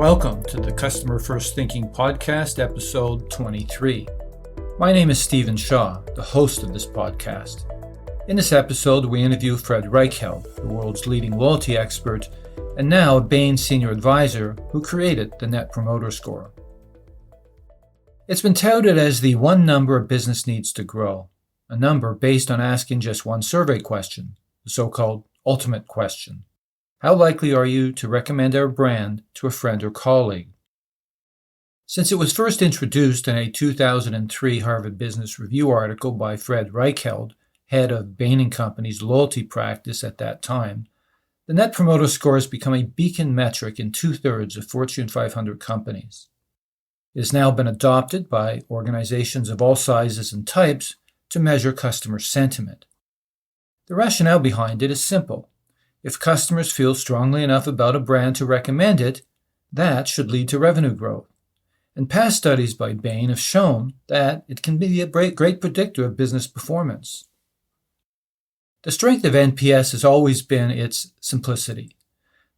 Welcome to the Customer First Thinking Podcast, episode 23. My name is Stephen Shaw, the host of this podcast. In this episode, we interview Fred Reichheld, the world's leading loyalty expert, and now a Bain senior advisor who created the Net Promoter Score. It's been touted as the one number a business needs to grow, a number based on asking just one survey question, the so-called ultimate question. How likely are you to recommend our brand to a friend or colleague? Since it was first introduced in a 2003 Harvard Business Review article by Fred Reichheld, head of Bain & Company's loyalty practice at that time, the Net Promoter Score has become a beacon metric in two-thirds of Fortune 500 companies. It has now been adopted by organizations of all sizes and types to measure customer sentiment. The rationale behind it is simple. If customers feel strongly enough about a brand to recommend it, that should lead to revenue growth. And past studies by Bain have shown that it can be a great predictor of business performance. The strength of NPS has always been its simplicity.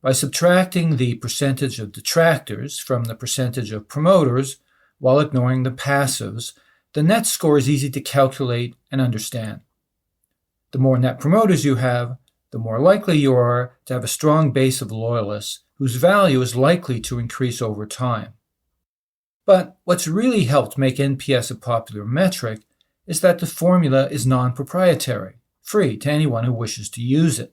By subtracting the percentage of detractors from the percentage of promoters while ignoring the passives, the net score is easy to calculate and understand. The more net promoters you have, the more likely you are to have a strong base of loyalists whose value is likely to increase over time. But what's really helped make NPS a popular metric is that the formula is non-proprietary, free to anyone who wishes to use it.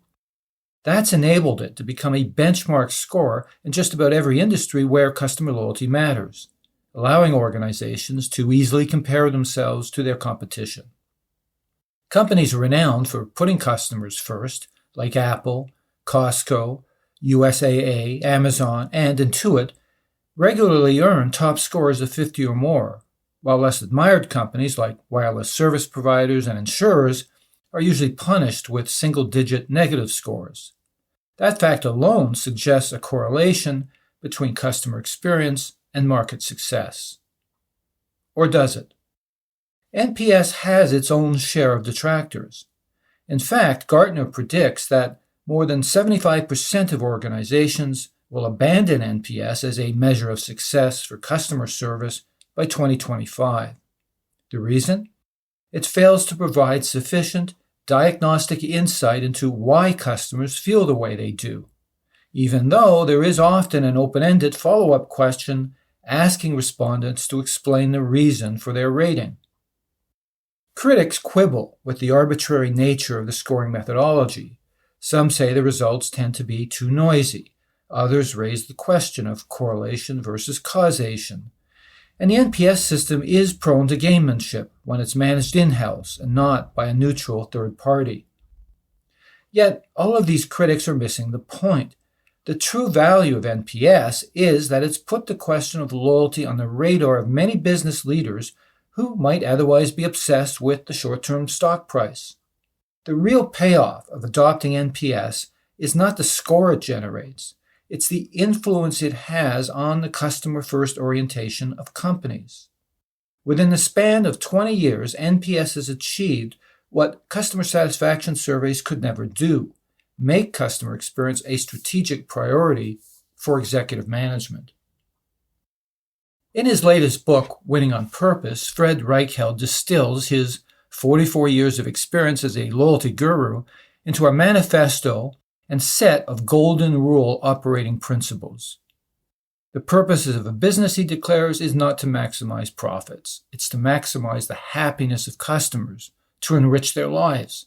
That's enabled it to become a benchmark score in just about every industry where customer loyalty matters, allowing organizations to easily compare themselves to their competition. Companies renowned for putting customers first, like Apple, Costco, USAA, Amazon, and Intuit, regularly earn top scores of 50 or more, while less admired companies like wireless service providers and insurers are usually punished with single-digit negative scores. That fact alone suggests a correlation between customer experience and market success. Or does it? NPS has its own share of detractors. In fact, Gartner predicts that more than 75% of organizations will abandon NPS as a measure of success for customer service by 2025. The reason? It fails to provide sufficient diagnostic insight into why customers feel the way they do, even though there is often an open-ended follow-up question asking respondents to explain the reason for their rating. Critics quibble with the arbitrary nature of the scoring methodology. Some say the results tend to be too noisy. Others raise the question of correlation versus causation. And the NPS system is prone to gamemanship when it's managed in-house and not by a neutral third party. Yet, all of these critics are missing the point. The true value of NPS is that it's put the question of loyalty on the radar of many business leaders who might otherwise be obsessed with the short-term stock price. The real payoff of adopting NPS is not the score it generates. It's the influence it has on the customer-first orientation of companies. Within the span of 20 years, NPS has achieved what customer satisfaction surveys could never do: make customer experience a strategic priority for executive management. In his latest book, Winning on Purpose, Fred Reichheld distills his 44 years of experience as a loyalty guru into a manifesto and set of golden rule operating principles. The purpose of a business, he declares, is not to maximize profits. It's to maximize the happiness of customers, to enrich their lives.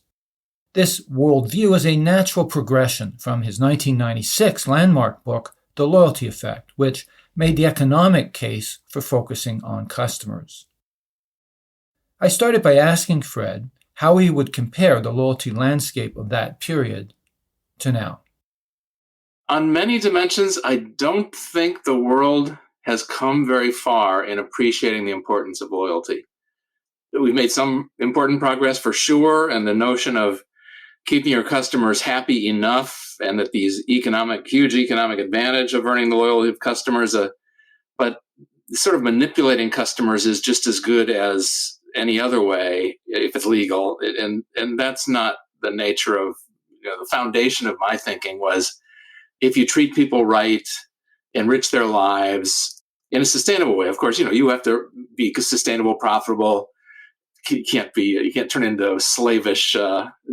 This worldview is a natural progression from his 1996 landmark book, The Loyalty Effect, which made the economic case for focusing on customers. I started by asking Fred how he would compare the loyalty landscape of that period to now. On many dimensions, I don't think the world has come very far in appreciating the importance of loyalty. We've made some important progress for sure, and the notion of keeping your customers happy enough and that these huge economic advantage of earning the loyalty of customers, but sort of manipulating customers is just as good as any other way if it's legal. And that's not the nature of, the foundation of my thinking was if you treat people right, enrich their lives in a sustainable way. Of course, you have to be sustainable, profitable. You can't turn into a slavish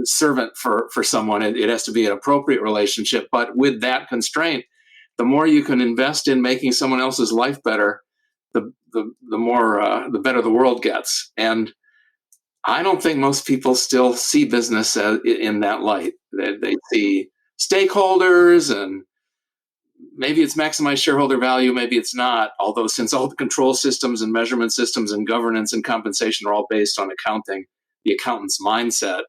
servant for someone. It has to be an appropriate relationship. But with that constraint, the more you can invest in making someone else's life better, the better the world gets. And I don't think most people still see business in that light. They see stakeholders, and maybe it's maximize shareholder value, maybe it's not. Although since all the control systems and measurement systems and governance and compensation are all based on accounting, the accountant's mindset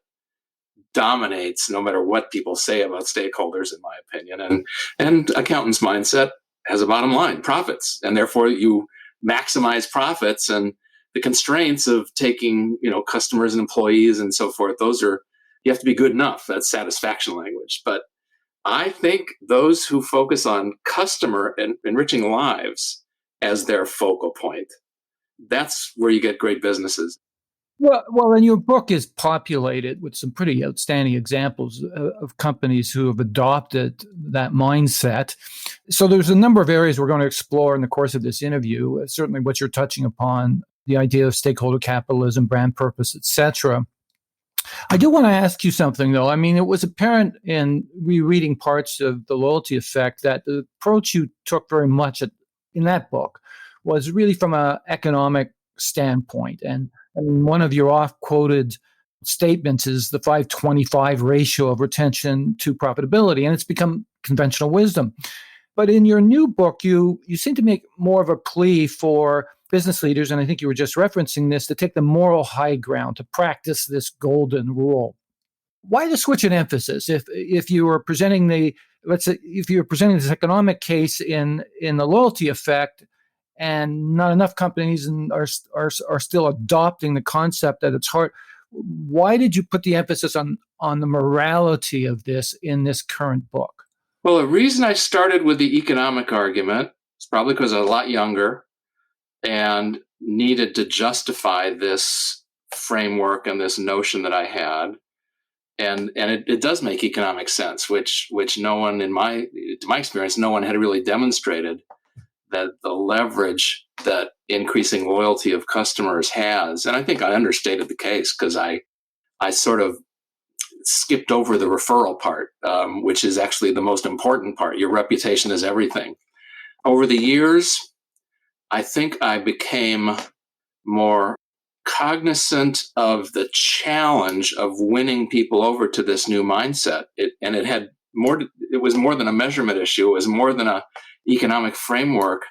dominates no matter what people say about stakeholders, in my opinion. And accountant's mindset has a bottom line, profits. And therefore you maximize profits, and the constraints of taking, customers and employees and so forth, you have to be good enough. That's satisfaction language. But I think those who focus on customer and enriching lives as their focal point, that's where you get great businesses. Well, and your book is populated with some pretty outstanding examples of companies who have adopted that mindset. So there's a number of areas we're going to explore in the course of this interview. Certainly what you're touching upon, the idea of stakeholder capitalism, brand purpose, etc. I do want to ask you something, though. I mean, it was apparent in rereading parts of The Loyalty Effect that the approach you took very much in that book was really from an economic standpoint. And one of your oft-quoted statements is the 5-25 ratio of retention to profitability, and it's become conventional wisdom. But in your new book, you seem to make more of a plea for business leaders, and I think you were just referencing this, to take the moral high ground, to practice this golden rule. Why the switch in emphasis? If you were presenting this economic case in the Loyalty Effect, and not enough companies are still adopting the concept at its heart, why did you put the emphasis on the morality of this in this current book? Well, the reason I started with the economic argument is probably because I was a lot younger and needed to justify this framework and this notion that I had. And it does make economic sense, which no one to my experience, no one had really demonstrated, that the leverage that increasing loyalty of customers has. And I think I understated the case because I sort of skipped over the referral part, which is actually the most important part. Your reputation is everything. Over the years, I think I became more cognizant of the challenge of winning people over to this new mindset. It was more than a measurement issue. It was more than a economic framework.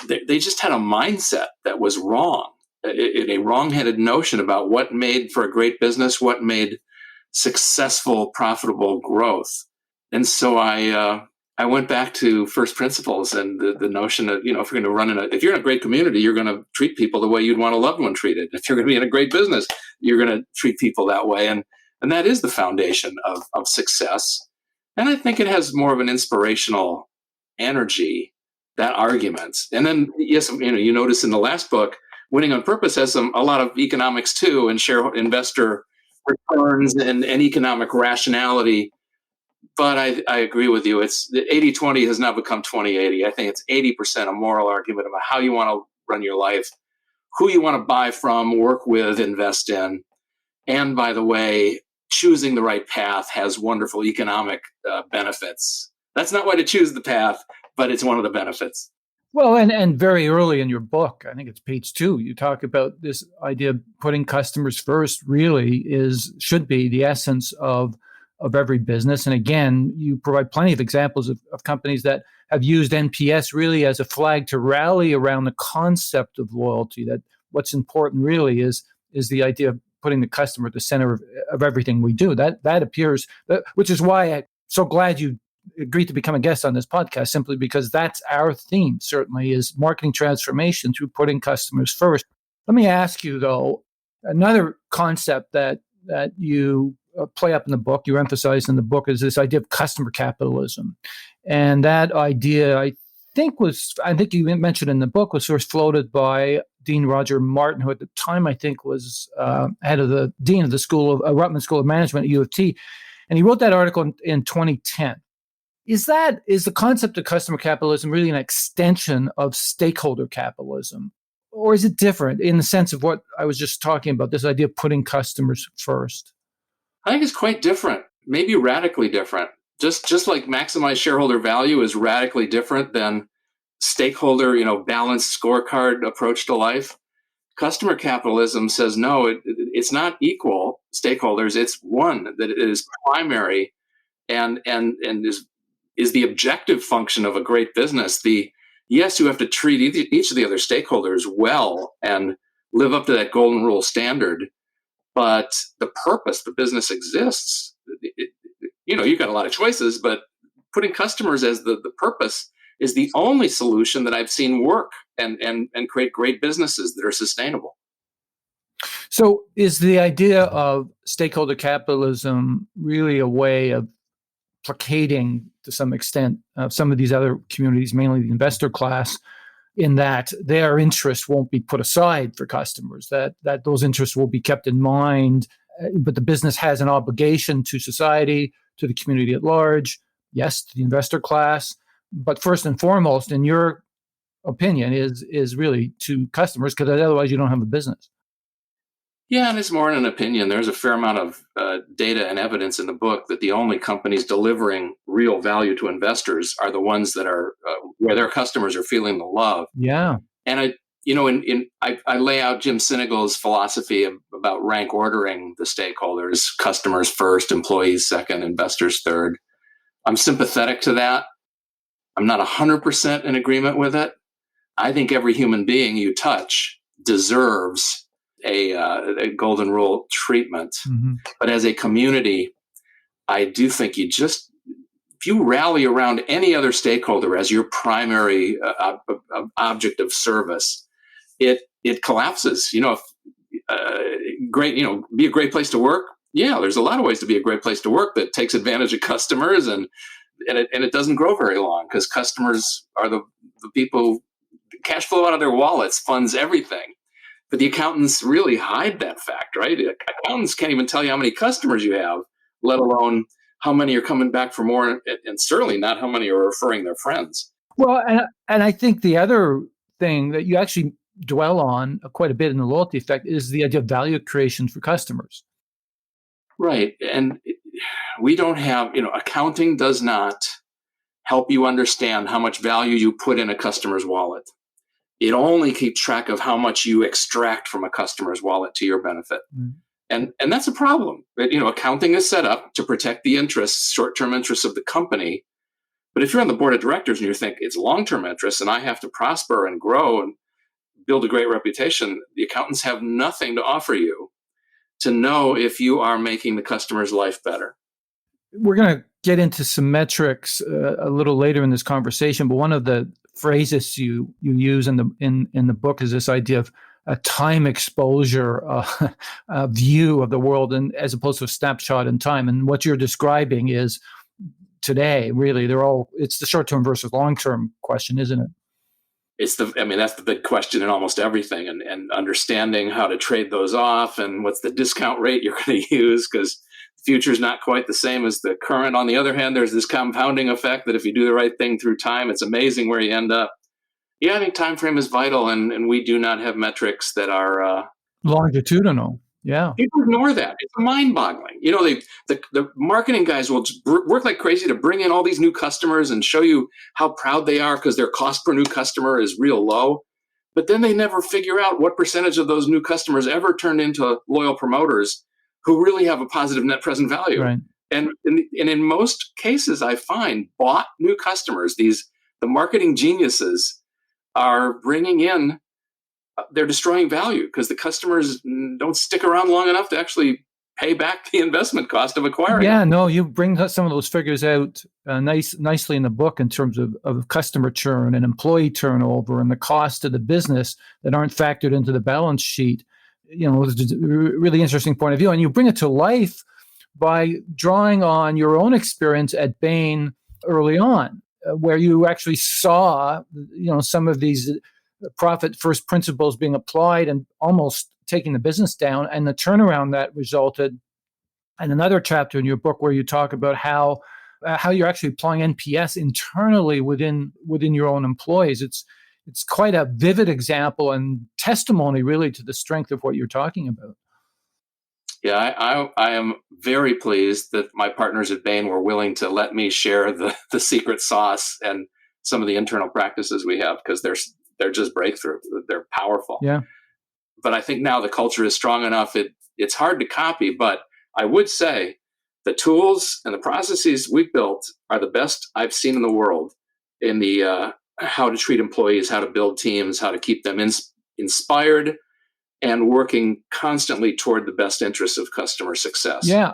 They just had a mindset that was wrong, a wrong-headed notion about what made for a great business, what made successful, profitable growth. And so I went back to first principles and the notion that, if you're in a great community, you're going to treat people the way you'd want a loved one treated. If you're going to be in a great business, you're going to treat people that way. And that is the foundation of success. And I think it has more of an inspirational energy, that argument. And then, yes, you notice in the last book, Winning on Purpose has a lot of economics too, and investor returns and economic rationality. But I agree with you. It's the 80-20 has now become 20-80. I think it's 80% a moral argument about how you want to run your life, who you want to buy from, work with, invest in. And by the way, choosing the right path has wonderful economic benefits. That's not why to choose the path, but it's one of the benefits. Well, and very early in your book, I think it's page 2, you talk about this idea of putting customers first really should be the essence of every business. And again, you provide plenty of examples of companies that have used NPS really as a flag to rally around the concept of loyalty, that what's important really is the idea of putting the customer at the center of everything we do. That appears, which is why I'm so glad you agreed to become a guest on this podcast, simply because that's our theme, certainly, is marketing transformation through putting customers first. Let me ask you, though, another concept that you play up in the book, you emphasize in the book, is this idea of customer capitalism. And that idea, I think you mentioned in the book, was first floated by Dean Roger Martin, who at the time I think was head of the dean of the Rutman School of Management at U of T. And he wrote that article in 2010. Is the concept of customer capitalism really an extension of stakeholder capitalism? Or is it different in the sense of what I was just talking about, this idea of putting customers first? I think it's quite different, maybe radically different. Just like maximize shareholder value is radically different than stakeholder, balanced scorecard approach to life. Customer capitalism says no, it's not equal stakeholders. It's one that is primary and is the objective function of a great business. Yes, you have to treat each of the other stakeholders well and live up to that golden rule standard, but the purpose the business exists, you've got a lot of choices, but putting customers as the purpose is the only solution that I've seen work and create great businesses that are sustainable. So is the idea of stakeholder capitalism really a way of placating, to some extent, some of these other communities, mainly the investor class, in that their interests won't be put aside for customers, that those interests will be kept in mind, but the business has an obligation to society, to the community at large, yes, to the investor class, but first and foremost, in your opinion, is really to customers, because otherwise you don't have a business. Yeah, and it's more than an opinion. There's a fair amount of data and evidence in the book that the only companies delivering real value to investors are the ones that are where their customers are feeling the love. Yeah. And I lay out Jim Sinegal's philosophy about rank ordering the stakeholders: customers first, employees second, investors third. I'm sympathetic to that. I'm not 100% in agreement with it. I think every human being you touch deserves a golden rule treatment. Mm-hmm. But as a community, I do think if you rally around any other stakeholder as your primary object of service, it collapses. Be a great place to work. Yeah, there's a lot of ways to be a great place to work that takes advantage of customers, and it doesn't grow very long because customers are the people. Cash flow out of their wallets funds everything. But the accountants really hide that fact, right? Accountants can't even tell you how many customers you have, let alone how many are coming back for more, and certainly not how many are referring their friends. Well, and I think the other thing that you actually dwell on quite a bit in the loyalty effect is the idea of value creation for customers. Right. And we don't have, accounting does not help you understand how much value you put in a customer's wallet. It only keeps track of how much you extract from a customer's wallet to your benefit. Mm. And that's a problem. Accounting is set up to protect the interests, short-term interests of the company. But if you're on the board of directors and you think it's long-term interests and I have to prosper and grow and build a great reputation, the accountants have nothing to offer you to know if you are making the customer's life better. We're going to get into some metrics a little later in this conversation, but one of the phrases you use in the book is this idea of a time exposure view of the world, and as opposed to a snapshot in time. And what you're describing is today, really, it's the short-term versus long-term question, isn't it? That's the big question in almost everything, and understanding how to trade those off and what's the discount rate you're going to use, because the future is not quite the same as the current. On the other hand, there's this compounding effect that if you do the right thing through time, it's amazing where you end up. Yeah, I think time frame is vital, and we do not have metrics that are longitudinal. Yeah, people ignore that. It's mind-boggling. The marketing guys will work like crazy to bring in all these new customers and show you how proud they are because their cost per new customer is real low. But then they never figure out what percentage of those new customers ever turn into loyal promoters who really have a positive net present value. Right. And in most cases, I find bought new customers, the marketing geniuses are bringing in, they're destroying value because the customers don't stick around long enough to actually pay back the investment cost of acquiring. Yeah, no, you bring some of those figures out nicely in the book in terms of customer churn and employee turnover and the cost of the business that aren't factored into the balance sheet. It's a really interesting point of view. And you bring it to life by drawing on your own experience at Bain early on, where you actually saw, some of these profit first principles being applied and almost taking the business down, and the turnaround that resulted. And another chapter in your book where you talk about how how you're actually applying NPS internally within your own employees. It's quite a vivid example and testimony, really, to the strength of what you're talking about. Yeah, I am very pleased that my partners at Bain were willing to let me share the secret sauce and some of the internal practices we have, because they're just breakthrough. They're powerful. Yeah. But I think now the culture is strong enough. It's hard to copy, but I would say the tools and the processes we've built are the best I've seen in the world in the how to treat employees, how to build teams, how to keep them inspired, and working constantly toward the best interests of customer success. Yeah.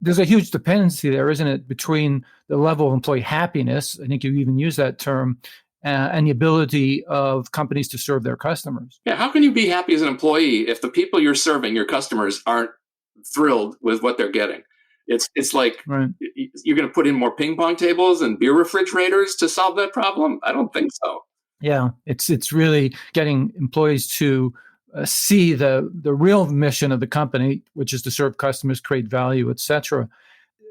There's a huge dependency there, isn't it, between the level of employee happiness, I think you even use that term, and the ability of companies to serve their customers. Yeah, how can you be happy as an employee if the people you're serving, your customers, aren't thrilled with what they're getting? It's like, right. You're going to put in more ping pong tables and beer refrigerators to solve that problem? I don't think so. Yeah, it's really getting employees to see the real mission of the company, which is to serve customers, create value, etc.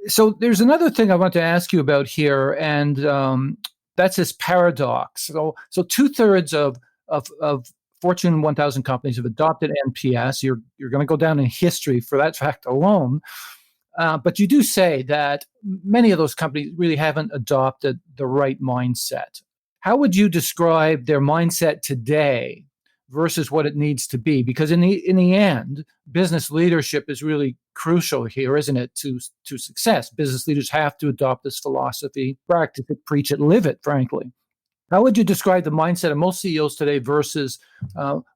So there's another thing I want to ask you about here, and that's this paradox. So 2/3 of Fortune 1000 companies have adopted NPS. You're going to go down in history for that fact alone. But you do say that many of those companies really haven't adopted the right mindset. How would you describe their mindset today versus what it needs to be? Because in the end, business leadership is really crucial here, isn't it, to success? Business leaders have to adopt this philosophy, practice it, preach it, live it, frankly. How would you describe the mindset of most CEOs today versus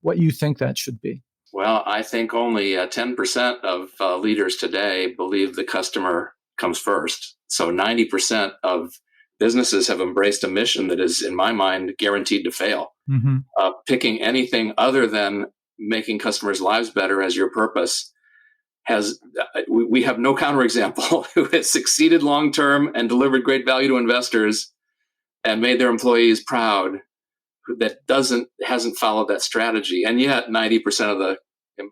what you think that should be? Well, I think only 10% of leaders today believe the customer comes first. So 90% of businesses have embraced a mission that is, in my mind, guaranteed to fail. Mm-hmm. Picking anything other than making customers' lives better as your purpose we have no counterexample who has succeeded long-term and delivered great value to investors and made their employees proud, that hasn't followed that strategy. And yet 90% of the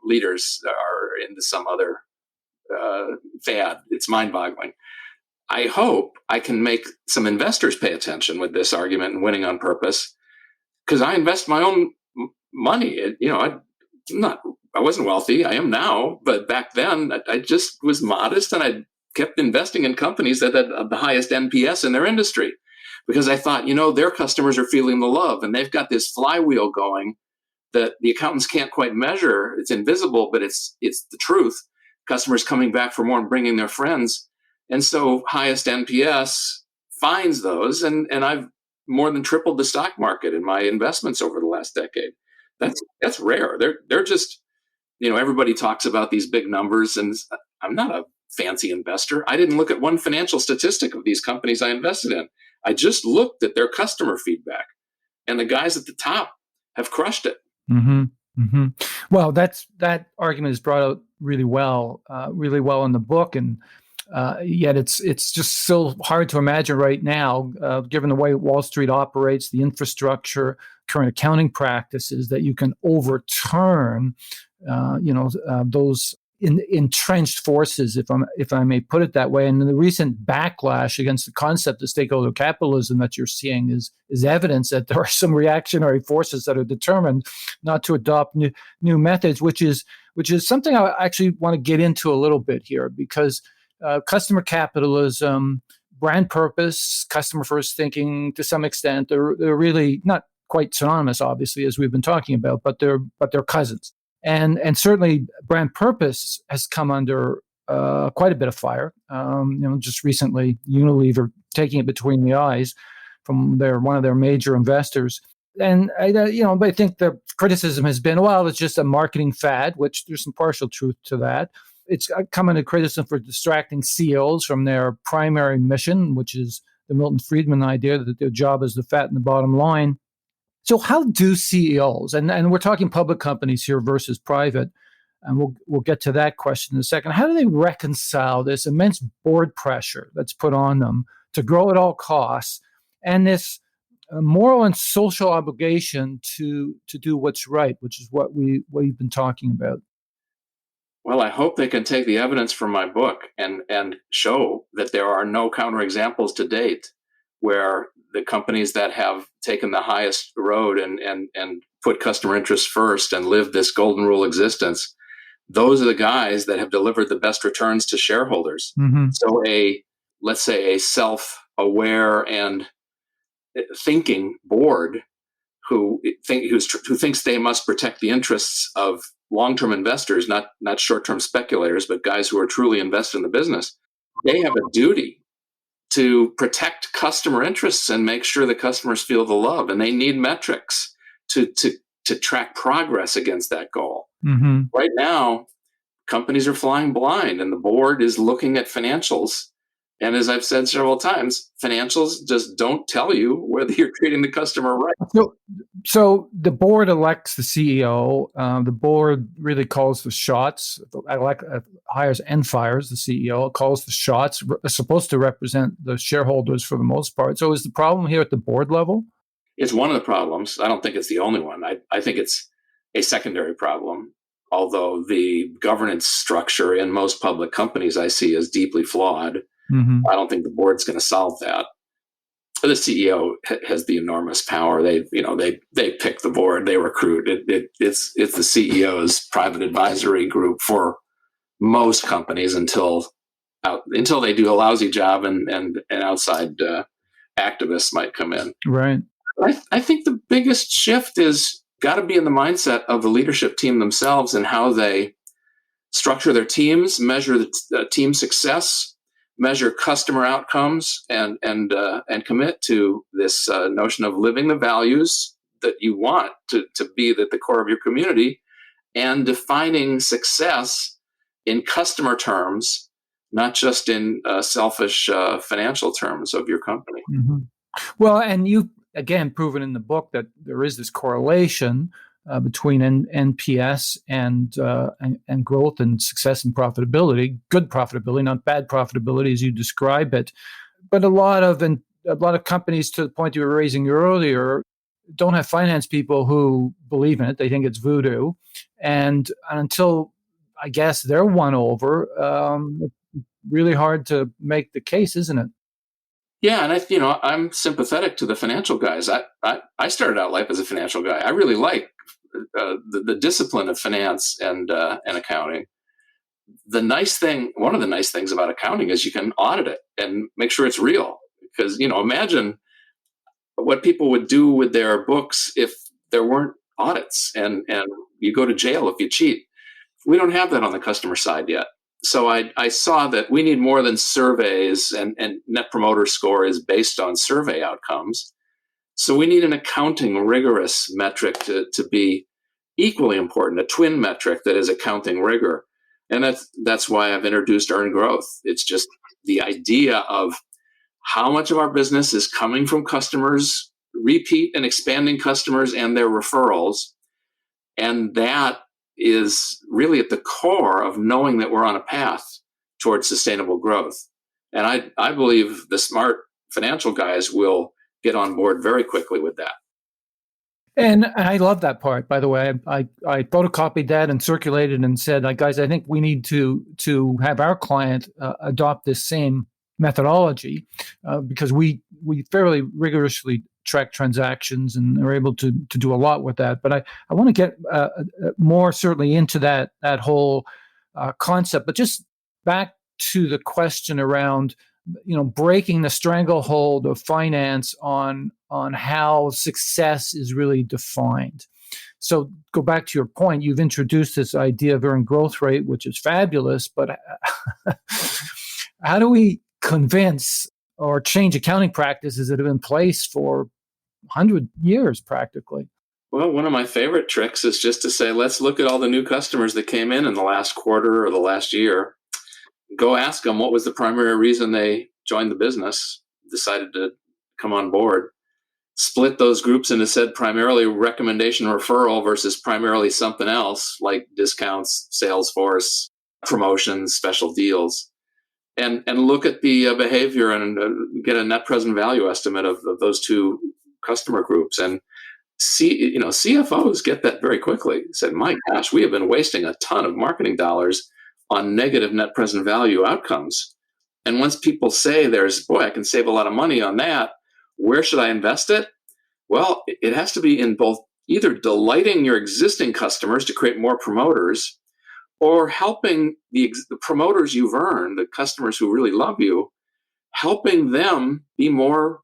leaders are into some other fad. It's mind-boggling. I hope I can make some investors pay attention with this argument and winning on purpose, because I invest my own money. I wasn't wealthy. I am now, but back then I just was modest, and I kept investing in companies that had the highest NPS in their industry, because I thought, their customers are feeling the love, and they've got this flywheel going that the accountants can't quite measure. It's invisible, but it's the truth. Customers coming back for more and bringing their friends. And so highest NPS finds those, and I've more than tripled the stock market in my investments over the last decade. That's rare. They're just, everybody talks about these big numbers, and I'm not a fancy investor. I didn't look at one financial statistic of these companies I invested in. I just looked at their customer feedback, and the guys at the top have crushed it. Mm-hmm. Mm-hmm. Well, that argument is brought out really well in the book, and yet it's just so hard to imagine right now, given the way Wall Street operates, the infrastructure, current accounting practices, that you can overturn, those entrenched forces, if I may put it that way. And the recent backlash against the concept of stakeholder capitalism that you're seeing is evidence that there are some reactionary forces that are determined not to adopt new methods, which is something I actually want to get into a little bit here, because customer capitalism, brand purpose, customer first thinking, to some extent, they're really not quite synonymous, obviously, as we've been talking about, but they're cousins. And certainly brand purpose has come under quite a bit of fire. Just recently, Unilever taking it between the eyes from one of their major investors. And I think the criticism has been, well, it's just a marketing fad, which there's some partial truth to that. It's come under criticism for distracting CEOs from their primary mission, which is the Milton Friedman idea that their job is to fatten the bottom line. So how do CEOs, and we're talking public companies here versus private, and we'll get to that question in a second, how do they reconcile this immense board pressure that's put on them to grow at all costs, and this moral and social obligation to do what's right, which is what we've been talking about? Well, I hope they can take the evidence from my book and show that there are no counterexamples to date where the companies that have taken the highest road and put customer interests first and lived this golden rule existence, those are the guys that have delivered the best returns to shareholders. Mm-hmm. So let's say a self-aware and thinking board who thinks they must protect the interests of long-term investors, not short-term speculators, but guys who are truly invested in the business, they have a duty to protect customer interests and make sure the customers feel the love. And they need metrics to track progress against that goal. Mm-hmm. Right now, companies are flying blind, and the board is looking at financials. And as I've said several times, financials just don't tell you whether you're treating the customer right. So the board elects the CEO. The board really calls the shots. Hires and fires the CEO. Calls the shots. Is supposed to represent the shareholders for the most part. So is the problem here at the board level? It's one of the problems. I don't think it's the only one. I think it's a secondary problem. Although the governance structure in most public companies I see is deeply flawed. Mm-hmm. I don't think the board's going to solve that. The CEO has the enormous power. They pick the board, they recruit. It's the CEO's private advisory group for most companies until they do a lousy job and outside activists might come in. Right. I think the biggest shift is got to be in the mindset of the leadership team themselves and how they structure their teams, measure the team success, measure customer outcomes, and commit to this notion of living the values that you want to be at the core of your community, and defining success in customer terms, not just in selfish financial terms of your company. Mm-hmm. Well, and you've again proven in the book that there is this correlation between NPS and growth and success and profitability, good profitability, not bad profitability as you describe it. But a lot of companies, to the point you were raising earlier, don't have finance people who believe in it. They think it's voodoo, and until I guess they're won over, it's really hard to make the case, isn't it? Yeah, and I'm sympathetic to the financial guys. I started out life as a financial guy. I really like the discipline of finance and accounting. One of the nice things about accounting is you can audit it and make sure it's real. Because imagine what people would do with their books if there weren't audits, and you go to jail if you cheat. We don't have that on the customer side yet. So I saw that we need more than surveys, and Net Promoter Score is based on survey outcomes. So we need an accounting rigorous metric to be equally important, a twin metric that is accounting rigor. And that's why I've introduced earned growth. It's just the idea of how much of our business is coming from customers, repeat and expanding customers and their referrals. And that is really at the core of knowing that we're on a path towards sustainable growth. And I believe the smart financial guys will get on board very quickly with that. And I love that part, by the way. I photocopied that and circulated and said, guys, I think we need to have our client adopt this same methodology because we fairly rigorously track transactions and are able to do a lot with that. But I want to get more certainly into that whole concept. But just back to the question around breaking the stranglehold of finance on how success is really defined. So go back to your point. You've introduced this idea of earned growth rate, which is fabulous. But how do we convince or change accounting practices that have been in place for 100 years practically? Well, one of my favorite tricks is just to say, let's look at all the new customers that came in the last quarter or the last year. Go ask them what was the primary reason they joined the business, decided to come on board. Split those groups into said primarily recommendation referral versus primarily something else like discounts, sales force, promotions, special deals. And look at the behavior and get a net present value estimate of those two customer groups. And CFOs get that very quickly. Said, my gosh, we have been wasting a ton of marketing dollars on negative net present value outcomes. And once people say I can save a lot of money on that, where should I invest it? Well, it has to be in both either delighting your existing customers to create more promoters, or helping the promoters you've earned, the customers who really love you, helping them be more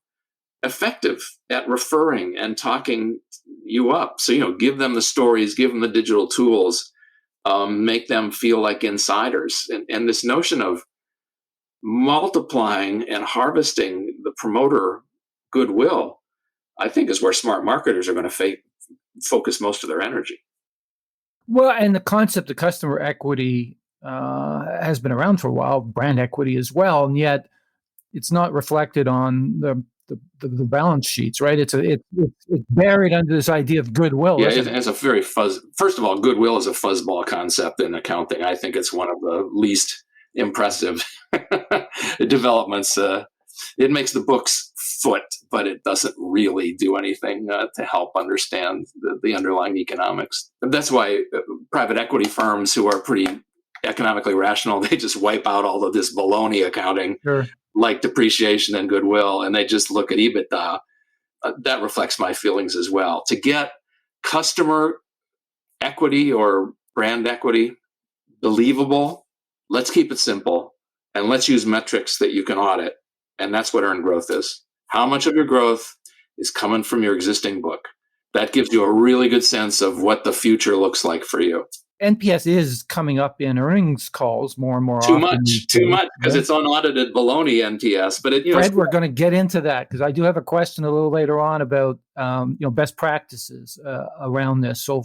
effective at referring and talking you up. So, give them the stories, give them the digital tools, make them feel like insiders. And this notion of multiplying and harvesting the promoter goodwill, I think, is where smart marketers are going to focus most of their energy. Well, and the concept of customer equity has been around for a while, brand equity as well, and yet it's not reflected on the balance sheets, right? It's buried under this idea of goodwill. Yeah, it's a very First of all, goodwill is a fuzzball concept in accounting. I think it's one of the least impressive developments. It makes the books foot, but it doesn't really do anything to help understand the underlying economics. And that's why private equity firms who are pretty economically rational, they just wipe out all of this baloney accounting, Sure, like depreciation and goodwill, and they just look at EBITDA. That reflects my feelings as well. To get customer equity or brand equity believable, let's keep it simple, and let's use metrics that you can audit. And that's what earned growth is. How much of your growth is coming from your existing book? That gives you a really good sense of what the future looks like for you. NPS is coming up in earnings calls more and more Too often. Too much, because it's unaudited baloney NPS. But Fred, we're going to get into that because I do have a question a little later on about best practices around this. So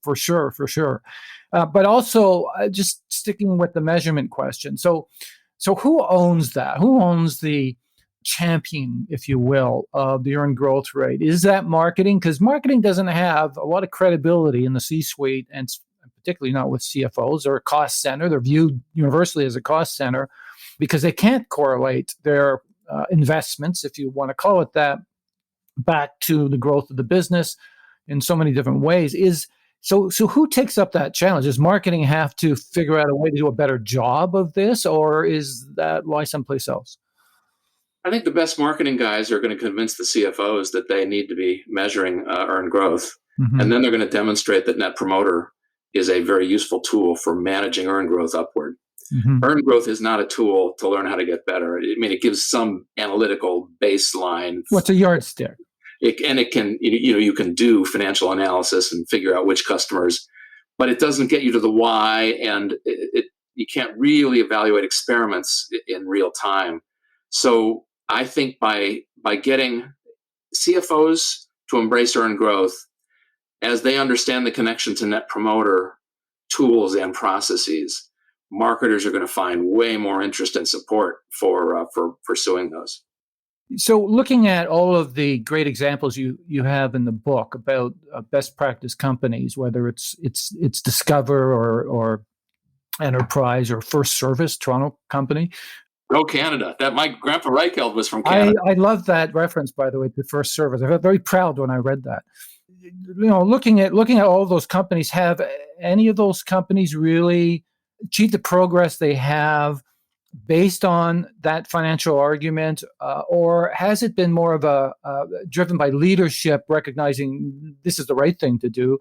for sure. But also just sticking with the measurement question. So who owns that? Who owns the champion, if you will, of the earned growth rate? Is that marketing? Because marketing doesn't have a lot of credibility in the C-suite, and particularly not with CFOs. They're a cost center. They're viewed universally as a cost center because they can't correlate their investments, if you want to call it that, back to the growth of the business in so many different ways. So who takes up that challenge? Does marketing have to figure out a way to do a better job of this, or is that lie someplace else? I think the best marketing guys are going to convince the CFOs that they need to be measuring earned growth. Mm-hmm. And then they're going to demonstrate that Net Promoter is a very useful tool for managing earned growth upward. Mm-hmm. Earned growth is not a tool to learn how to get better. It gives some analytical baseline. What's a yardstick? It can, you can do financial analysis and figure out which customers, but it doesn't get you to the why, and you can't really evaluate experiments in real time. So I think by getting CFOs to embrace earned growth, as they understand the connection to Net Promoter tools and processes, marketers are going to find way more interest and support for pursuing those. So looking at all of the great examples you have in the book about best practice companies, whether it's Discover or Enterprise or First Service, Toronto company. Go Canada. That my grandpa Reichheld was from Canada. I love that reference, by the way, to First Service. I felt very proud when I read that. Looking at all of those companies, have any of those companies really achieved the progress they have based on that financial argument, or has it been more of a driven by leadership, recognizing this is the right thing to do,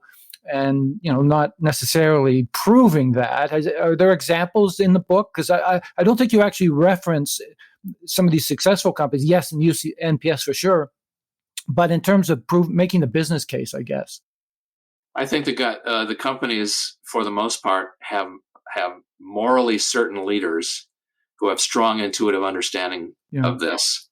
and not necessarily proving that? Are there examples in the book? Because I don't think you actually reference some of these successful companies. Yes, and UC NPS for sure, but in terms of making the business case, I guess. I think the companies, for the most part, have morally certain leaders who have strong intuitive understanding of this.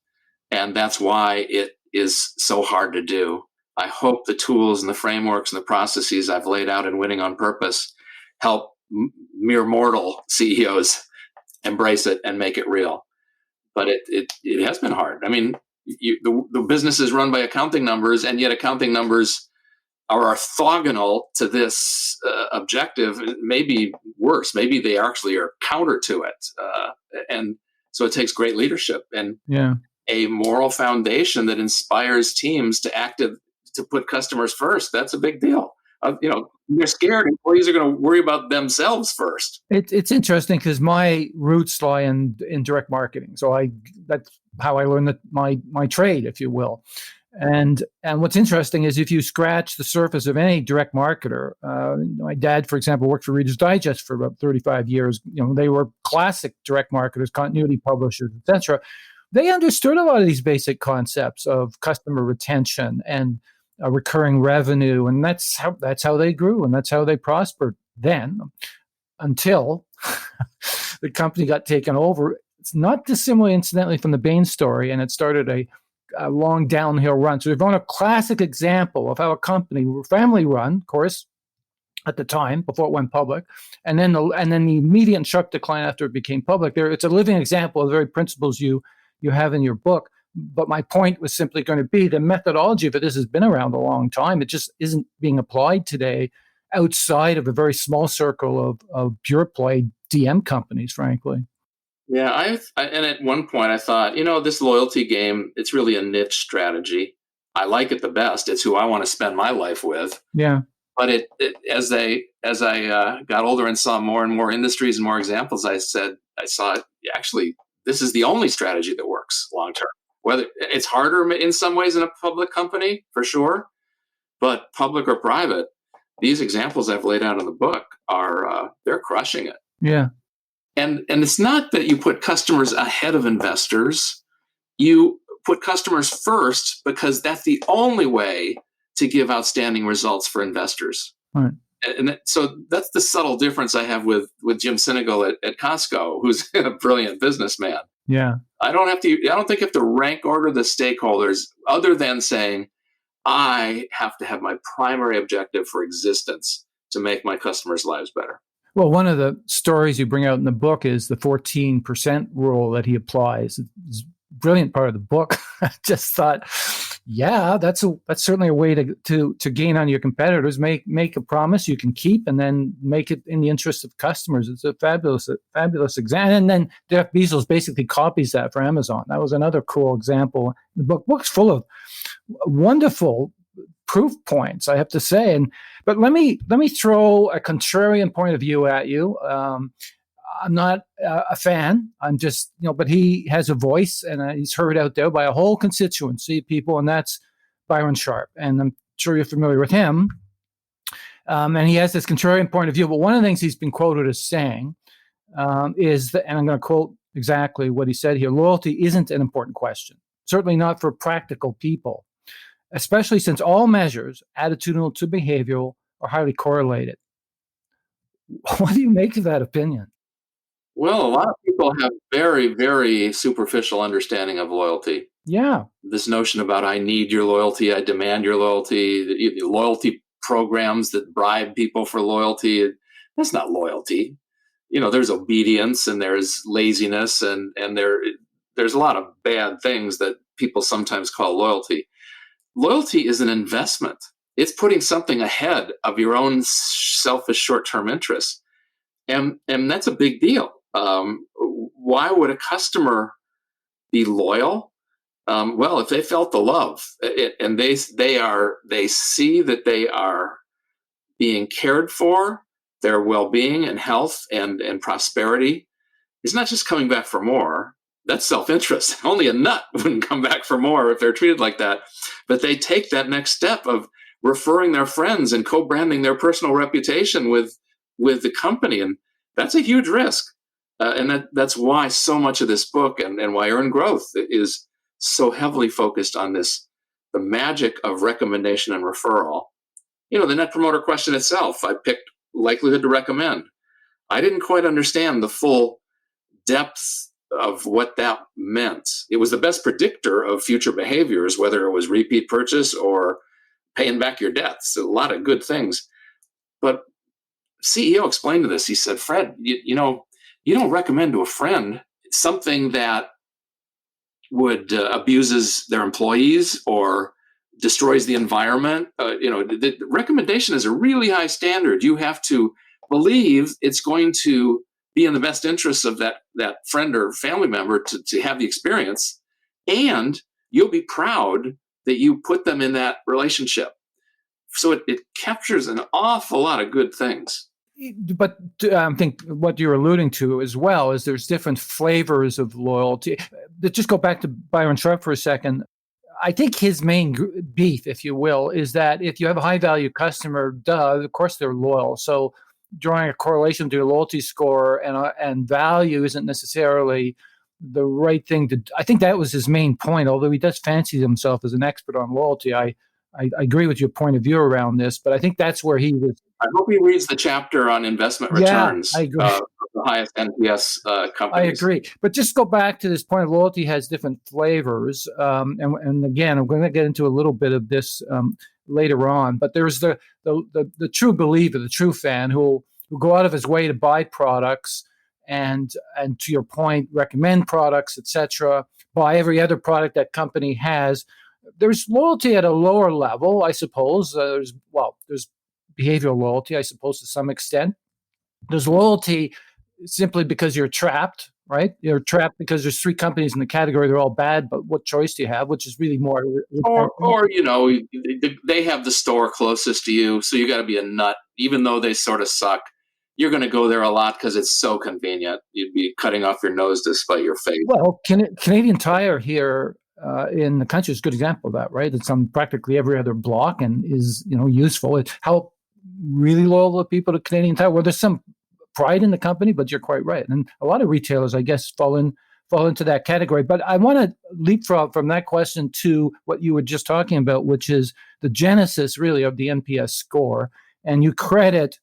And that's why it is so hard to do. I hope the tools and the frameworks and the processes I've laid out in Winning on Purpose help mere mortal CEOs embrace it and make it real. But it has been hard. The business is run by accounting numbers, and yet accounting numbers are orthogonal to this objective. Maybe worse. Maybe they actually are counter to it. And so it takes great leadership and a moral foundation that inspires teams to put customers first. That's a big deal. they're scared. Employees are going to worry about themselves first. It's interesting because my roots lie in direct marketing. So that's how I learned my trade, if you will. And what's interesting is if you scratch the surface of any direct marketer, my dad, for example, worked for Reader's Digest for about 35 years. They were classic direct marketers, continuity publishers, etc. They understood a lot of these basic concepts of customer retention and recurring revenue, and that's how they grew and that's how they prospered then, until the company got taken over. It's not dissimilar, incidentally, from the Bain story, and it started a long downhill run. So we've got a classic example of how a company, family run, of course, at the time before it went public, and then the immediate and sharp decline after it became public. It's a living example of the very principles you have in your book. But my point was simply going to be the methodology of it. This has been around a long time. It just isn't being applied today outside of a very small circle of pure play DM companies, frankly. Yeah, and at one point I thought, this loyalty game, it's really a niche strategy. I like it the best. It's who I want to spend my life with. Yeah. But as I got older and saw more and more industries and more examples, I saw it, actually, this is the only strategy that works long term. Whether it's harder in some ways in a public company, for sure, but public or private, these examples I've laid out in the book they're crushing it. Yeah. And it's not that you put customers ahead of investors. You put customers first because that's the only way to give outstanding results for investors. Right. And so that's the subtle difference I have with Jim Sinegal at Costco, who's a brilliant businessman. Yeah. I don't think you have to rank order the stakeholders other than saying, I have to have my primary objective for existence to make my customers' lives better. Well, one of the stories you bring out in the book is the 14% rule that he applies. It's a brilliant part of the book. I just thought, yeah, that's certainly a way to gain on your competitors. Make a promise you can keep, and then make it in the interest of customers. It's a fabulous example. And then Jeff Bezos basically copies that for Amazon. That was another cool example. The book's full of wonderful proof points, I have to say. But let me throw a contrarian point of view at you. I'm not a fan. I'm just, but he has a voice, and he's heard out there by a whole constituency of people, and that's Byron Sharp. And I'm sure you're familiar with him. And he has this contrarian point of view. But one of the things he's been quoted as saying is that, and I'm going to quote exactly what he said here: loyalty isn't an important question, certainly not for practical people, especially since all measures, attitudinal to behavioral, are highly correlated. What do you make of that opinion? Well, a lot of people have very, very superficial understanding of loyalty. Yeah. This notion about I need your loyalty, I demand your loyalty, the loyalty programs that bribe people for loyalty, that's not loyalty. There's obedience and there's laziness and there's a lot of bad things that people sometimes call loyalty. Loyalty is an investment. It's putting something ahead of your own selfish short-term interests. And that's a big deal. Why would a customer be loyal? Well, if they felt the love and they see that they are being cared for, their well-being and health and prosperity is not just coming back for more. That's self-interest. Only a nut wouldn't come back for more if they're treated like that. But they take that next step of referring their friends and co-branding their personal reputation with the company. And that's a huge risk. And that's why so much of this book and why Earn Growth is so heavily focused on the magic of recommendation and referral. The Net Promoter Question itself, I picked likelihood to recommend. I didn't quite understand the full depth of what that meant. It was the best predictor of future behaviors, whether it was repeat purchase or paying back your debts. A lot of good things. But CEO explained to this. He said, Fred, you don't recommend to a friend something that would abuses their employees or destroys the environment. The recommendation is a really high standard. You have to believe it's going to be in the best interests of that friend or family member to have the experience, and you'll be proud that you put them in that relationship. So it captures an awful lot of good things. But I think what you're alluding to as well is there's different flavors of loyalty. Just go back to Byron Sharp for a second. I think his main beef, if you will, is that if you have a high value customer, of course they're loyal. So drawing a correlation between loyalty score and value isn't necessarily the right thing to. I think that was his main point. Although he does fancy himself as an expert on loyalty, I agree with your point of view around this. But I think that's where he was. I hope he reads the chapter on investment returns I agree. of the highest NPS companies. I agree. But just go back to this point of loyalty has different flavors. And again, I'm going to get into a little bit of this later on. But there's the true believer, the true fan who go out of his way to buy products and to your point, recommend products, etc., buy every other product that company has. There's loyalty at a lower level, I suppose. There's behavioral loyalty, I suppose, to some extent. There's loyalty simply because you're trapped, right? You're trapped because there's three companies in the category. They're all bad, but what choice do you have? Which is really more. Or they have the store closest to you, so you got to be a nut. Even though they sort of suck, you're going to go there a lot because it's so convenient. You'd be cutting off your nose to spite your face. Well, Canadian Tire here in the country is a good example of that, right? It's on practically every other block and is useful. How really loyal the people to Canadian Tire? Well, there's some pride in the company, but you're quite right. And a lot of retailers, I guess, fall into that category. But I want to leapfrog from that question to what you were just talking about, which is the genesis, really, of the NPS score. And you credit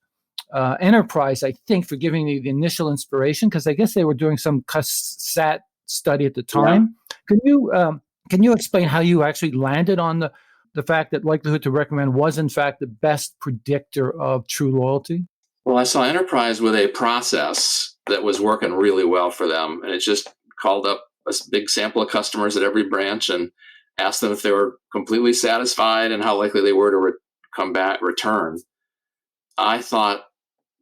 Enterprise, I think, for giving you the initial inspiration, because I guess they were doing some SAT study at the time. Yeah. Can you explain how you actually landed on the fact that likelihood to recommend was, in fact, the best predictor of true loyalty? Well, I saw Enterprise with a process that was working really well for them. And it just called up a big sample of customers at every branch and asked them if they were completely satisfied and how likely they were to come back, return. I thought,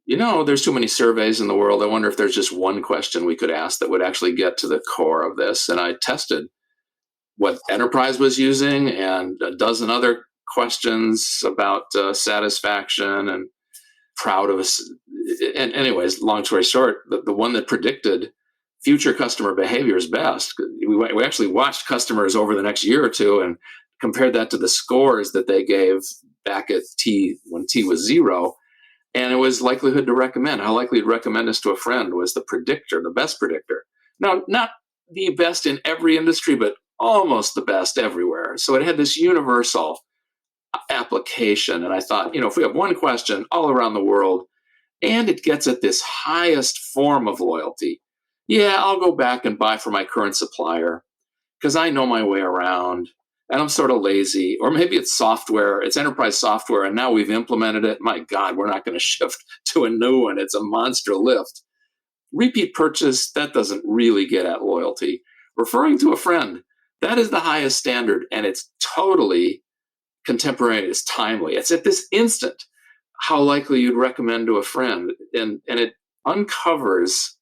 there's too many surveys in the world. I wonder if there's just one question we could ask that would actually get to the core of this. And I tested what Enterprise was using and a dozen other questions about satisfaction and proud of us. And anyways, long story short, the one that predicted future customer behavior is best. We actually watched customers over the next year or two and compared that to the scores that they gave back at when T was 0. And it was likelihood to recommend. How likely to recommend us to a friend was the predictor, the best predictor. Now, not the best in every industry, but almost the best everywhere. So it had this universal application. And I thought, if we have one question all around the world and it gets at this highest form of loyalty, I'll go back and buy from my current supplier because I know my way around and I'm sort of lazy. Or maybe it's software, it's enterprise software, and now we've implemented it. My God, we're not going to shift to a new one. It's a monster lift. Repeat purchase, that doesn't really get at loyalty. Referring to a friend, that is the highest standard, and it's totally contemporaneous, timely. It's at this instant how likely you'd recommend to a friend, and it uncovers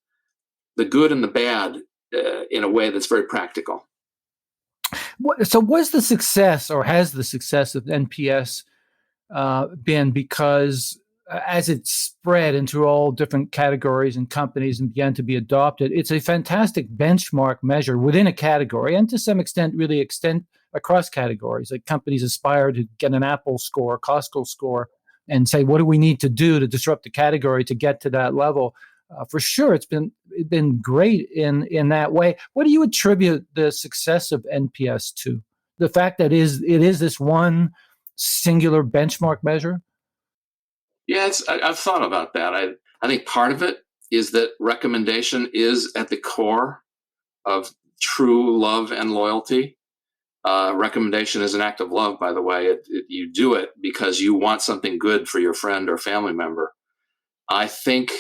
the good and the bad in a way that's very practical. So was the success, or has the success of NPS been because as it spread into all different categories and companies and began to be adopted, it's a fantastic benchmark measure within a category and to some extent really extend across categories. Like companies aspire to get an Apple score, Costco score, and say, what do we need to do to disrupt the category to get to that level? For sure, it's been great in that way. What do you attribute the success of NPS to? The fact that it is this one singular benchmark measure? Yeah, I've thought about that. I think part of it is that recommendation is at the core of true love and loyalty. Recommendation is an act of love, by the way. You do it because you want something good for your friend or family member. I think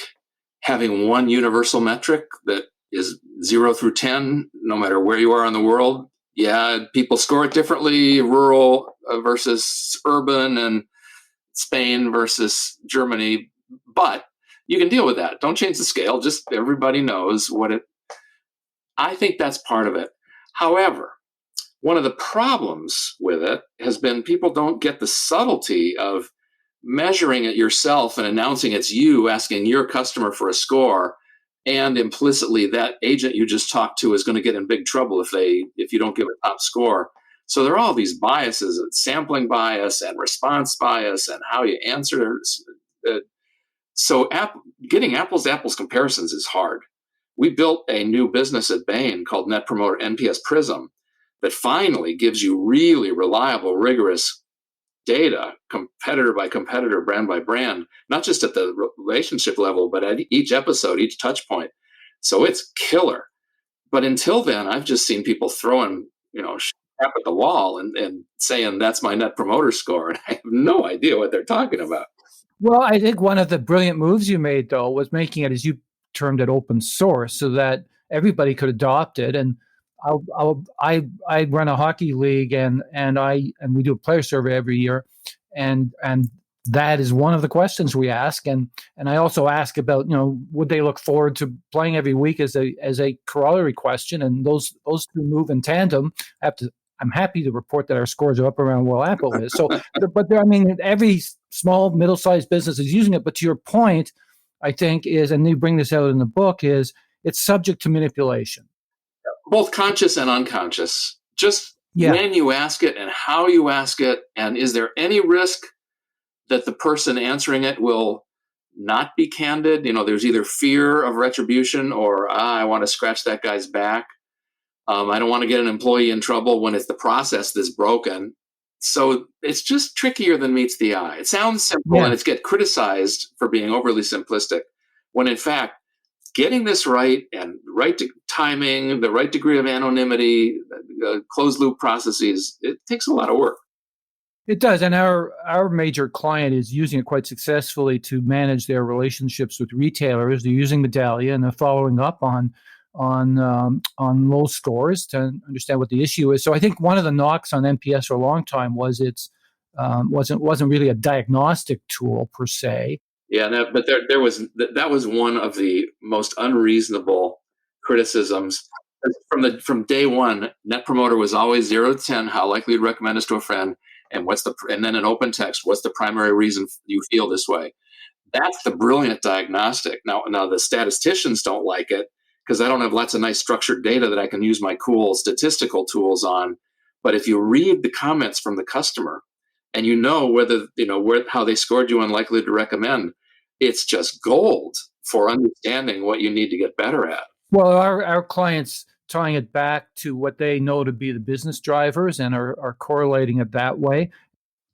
having one universal metric that is 0 through 10, no matter where you are in the world, people score it differently, rural versus urban, and Spain versus Germany, but you can deal with that. Don't change the scale. Just everybody knows I think that's part of it. However, One of the problems with it has been people don't get the subtlety of measuring it yourself and announcing it's you asking your customer for a score, and implicitly that agent you just talked to is going to get in big trouble if you don't give a top score. So there are all these biases, sampling bias and response bias and how you answer. So getting apples to apples comparisons is hard. We built a new business at Bain called Net Promoter NPS Prism that finally gives you really reliable, rigorous data, competitor by competitor, brand by brand, not just at the relationship level, but at each episode, each touch point. So it's killer. But until then, I've just seen people throwing, crap at the wall and saying that's my net promoter score. And I have no idea what they're talking about. Well, I think one of the brilliant moves you made, though, was making it, as you termed it, open source, so that everybody could adopt it. And I run a hockey league, and we do a player survey every year, and that is one of the questions we ask. And I also ask about, would they look forward to playing every week as a corollary question, and those two move in tandem. I'm happy to report that our scores are up around where Apple is. So, but every small, middle-sized business is using it. But to your point, I think is, and you bring this out in the book, is it's subject to manipulation. Both conscious and unconscious. Just when you ask it and how you ask it, and is there any risk that the person answering it will not be candid? There's either fear of retribution or I want to scratch that guy's back. I don't want to get an employee in trouble when it's the process that's broken. So it's just trickier than meets the eye. It sounds simple and it's get criticized for being overly simplistic, when in fact, getting this right and right timing, the right degree of anonymity, closed loop processes, it takes a lot of work. It does. And our major client is using it quite successfully to manage their relationships with retailers. They're using Medallia and they're following up on low scores to understand what the issue is. So I think one of the knocks on NPS for a long time was it's wasn't really a diagnostic tool per se. Yeah, but that was one of the most unreasonable criticisms from day one. Net Promoter was always 0 to 10. How likely you'd recommend us to a friend, and then an open text. What's the primary reason you feel this way? That's the brilliant diagnostic. Now the statisticians don't like it, because I don't have lots of nice structured data that I can use my cool statistical tools on. But if you read the comments from the customer and how they scored you on likely to recommend, it's just gold for understanding what you need to get better at. Well, our clients tying it back to what they know to be the business drivers and are correlating it that way.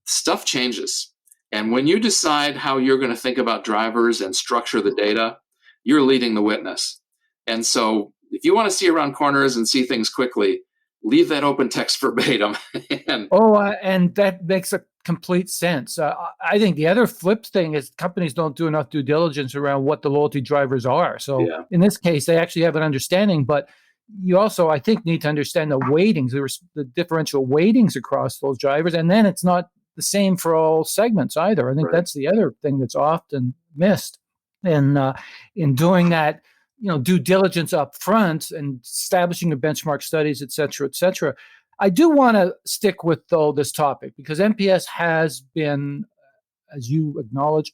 Stuff changes. And when you decide how you're going to think about drivers and structure the data, you're leading the witness. And so if you want to see around corners and see things quickly, leave that open text verbatim. And that makes a complete sense. I think the other flip thing is companies don't do enough due diligence around what the loyalty drivers are. So in this case, they actually have an understanding, but you also, I think, need to understand the weightings, the differential weightings across those drivers. And then it's not the same for all segments either. I think that's the other thing that's often missed in doing that, due diligence up front and establishing the benchmark studies, et cetera, et cetera. I do want to stick with, though, this topic, because NPS has been, as you acknowledge,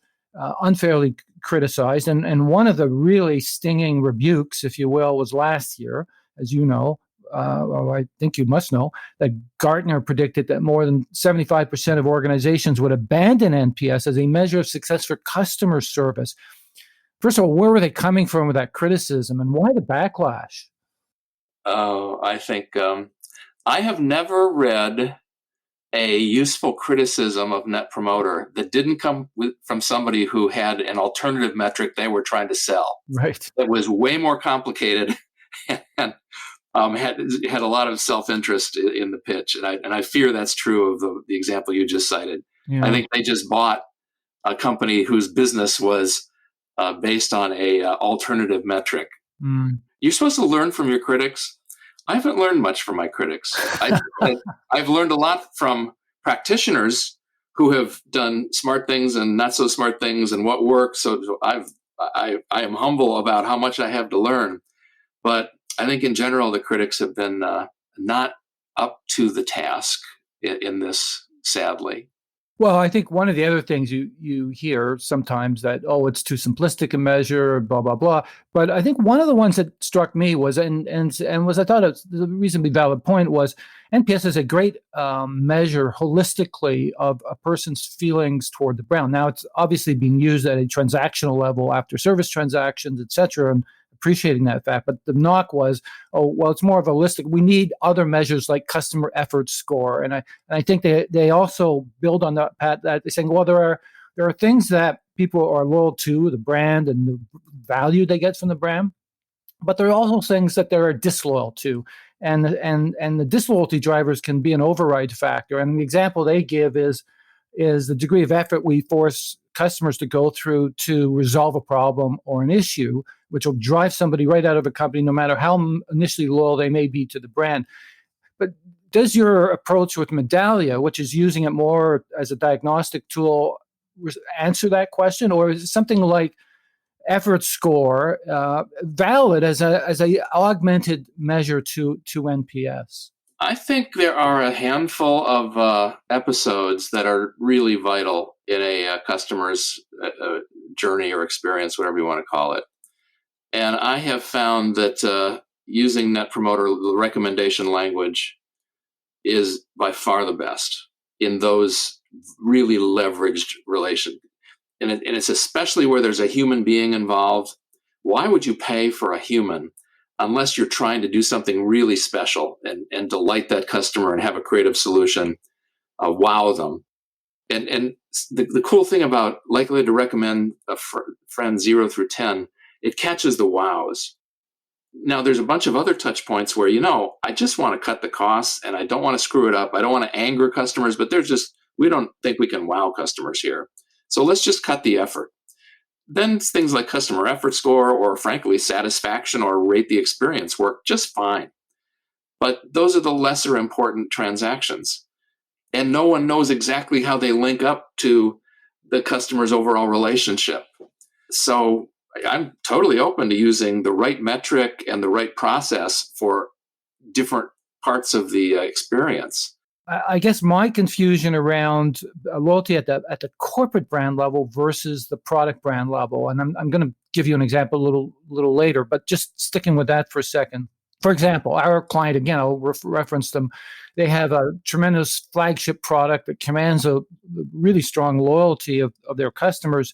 unfairly criticized. And one of the really stinging rebukes, if you will, was last year, as you know, I think you must know, that Gartner predicted that more than 75% of organizations would abandon NPS as a measure of success for customer service. First of all, where were they coming from with that criticism, and why the backlash? I think I have never read a useful criticism of Net Promoter that didn't come from somebody who had an alternative metric they were trying to sell. Right. It was way more complicated and had a lot of self-interest in the pitch. And I fear that's true of the example you just cited. Yeah. I think they just bought a company whose business was based on a alternative metric. You're supposed to learn from your critics. I haven't learned much from my critics. I've learned a lot from practitioners who have done smart things and not so smart things and what works. So I am humble about how much I have to learn. But I think in general, the critics have been not up to the task in this, sadly. Well, I think one of the other things you hear sometimes that, oh, it's too simplistic a measure, blah, blah, blah. But I think one of the ones that struck me was, and was, I thought it's a reasonably valid point, was NPS is a great measure holistically of a person's feelings toward the brand. Now, it's obviously being used at a transactional level after service transactions, et cetera, and appreciating that fact. But the knock was, oh, well, it's more of a holistic. We need other measures like customer effort score. And I think they also build on that, Pat, that they're saying, well, there are things that people are loyal to, the brand and the value they get from the brand, but there are also things that they're disloyal to. And the disloyalty drivers can be an override factor. And the example they give is the degree of effort we force customers to go through to resolve a problem or an issue, which will drive somebody right out of a company, no matter how initially loyal they may be to the brand. But does your approach with Medallia, which is using it more as a diagnostic tool, answer that question? Or is it something like effort score valid as a augmented measure to NPS? I think there are a handful of episodes that are really vital in a customer's journey or experience, whatever you want to call it. And I have found that using Net Promoter, the recommendation language, is by far the best in those really leveraged relations. And it's especially where there's a human being involved. Why would you pay for a human unless you're trying to do something really special and delight that customer and have a creative solution, wow them? And the cool thing about likely to recommend a friend 0 through 10, it catches the wows. Now, there's a bunch of other touch points where, I just want to cut the costs and I don't want to screw it up. I don't want to anger customers, but we don't think we can wow customers here. So let's just cut the effort. Then things like customer effort score or, frankly, satisfaction or rate the experience work just fine. But those are the lesser important transactions. And no one knows exactly how they link up to the customer's overall relationship. So I'm totally open to using the right metric and the right process for different parts of the experience. I guess my confusion around loyalty at the corporate brand level versus the product brand level, and I'm going to give you an example a little later, but just sticking with that for a second. For example, our client, again, I'll reference them. They have a tremendous flagship product that commands a really strong loyalty of their customers,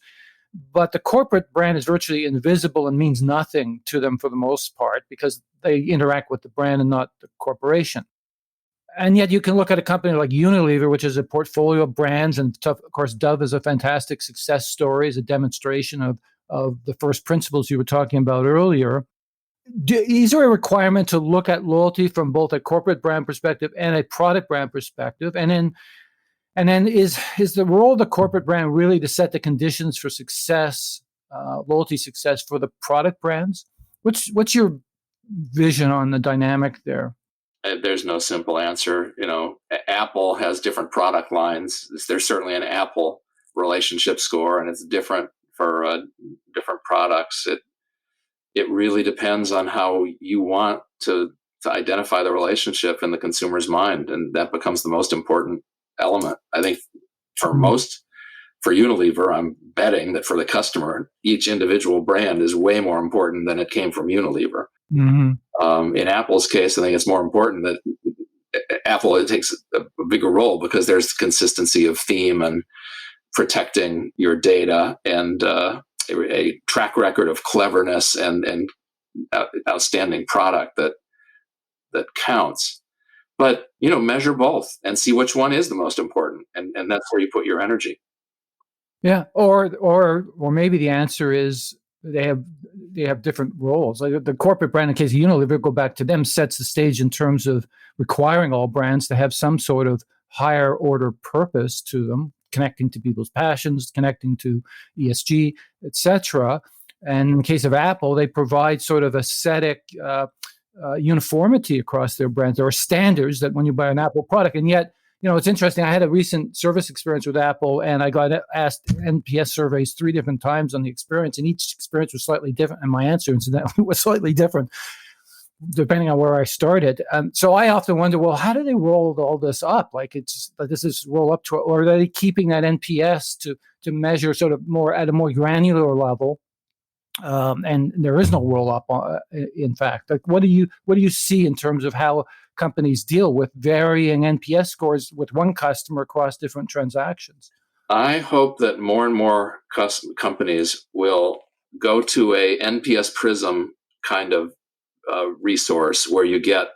but the corporate brand is virtually invisible and means nothing to them for the most part because they interact with the brand and not the corporation. And yet you can look at a company like Unilever, which is a portfolio of brands, and of course, Dove is a fantastic success story, is a demonstration of the first principles you were talking about earlier. Is there a requirement to look at loyalty from both a corporate brand perspective and a product brand perspective? And then is the role of the corporate brand really to set the conditions for success, loyalty success for the product brands? What's your vision on the dynamic there? There's no simple answer. Apple has different product lines. There's certainly an Apple relationship score, and it's different for different products. It really depends on how you want to identify the relationship in the consumer's mind, and that becomes the most important element. I think for Unilever, I'm betting that for the customer, each individual brand is way more important than it came from Unilever. Mm-hmm. In Apple's case, I think it's more important that Apple takes a bigger role because there's consistency of theme and protecting your data and a track record of cleverness and outstanding product that counts. But measure both and see which one is the most important, and that's where you put your energy. Yeah, or maybe the answer is they have different roles. Like the corporate brand, in case of Unilever, go back to them, sets the stage in terms of requiring all brands to have some sort of higher order purpose to them, connecting to people's passions, connecting to ESG, etc. And in the case of Apple, they provide sort of aesthetic uniformity across their brands. There are standards that when you buy an Apple product, and yet, it's interesting. I had a recent service experience with Apple, and I got asked NPS surveys 3 different times on the experience, and each experience was slightly different, and my answer, incidentally, was slightly different. depending on where I started. So I often wonder, well, how do they roll all this up? Like, it's like, does this roll up to, or are they keeping that NPS to measure sort of more at a more granular level? And there is no roll up. In fact, like, what do you see in terms of how companies deal with varying NPS scores with one customer across different transactions? I hope that more and more companies will go to a NPS Prism kind of resource where you get